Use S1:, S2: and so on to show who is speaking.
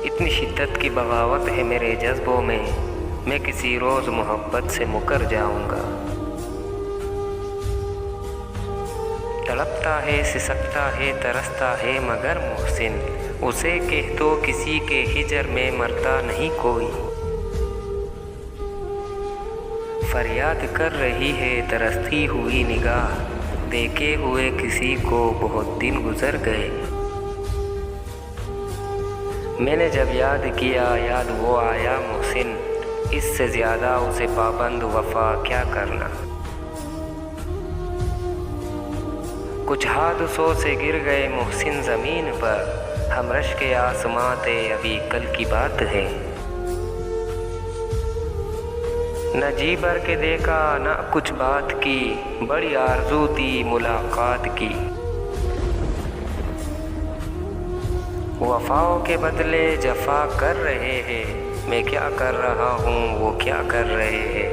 S1: इतनी शिद्दत की बगावत है मेरे जज्बों में, मैं किसी रोज़ मोहब्बत से मुकर जाऊंगा। तड़पता है, सिसकता है, तरसता है मगर मोहसिन, उसे कह तो किसी के हिजर में मरता नहीं कोई। फरियाद कर रही है तरसती हुई निगाह, देखे हुए किसी को बहुत दिन गुजर गए। मैंने जब याद किया याद वो आया मोहसिन, इससे ज़्यादा उसे पाबंद वफा क्या करना। कुछ हादसों से गिर गए मोहसिन ज़मीन पर, हम रश के आसमां थे अभी कल की बात है। न जी भर के देखा न कुछ बात की, बड़ी आरज़ू थी मुलाकात की। वफ़ाओं के बदले जफ़ा कर रहे हैं, मैं क्या कर रहा हूँ वो क्या कर रहे हैं।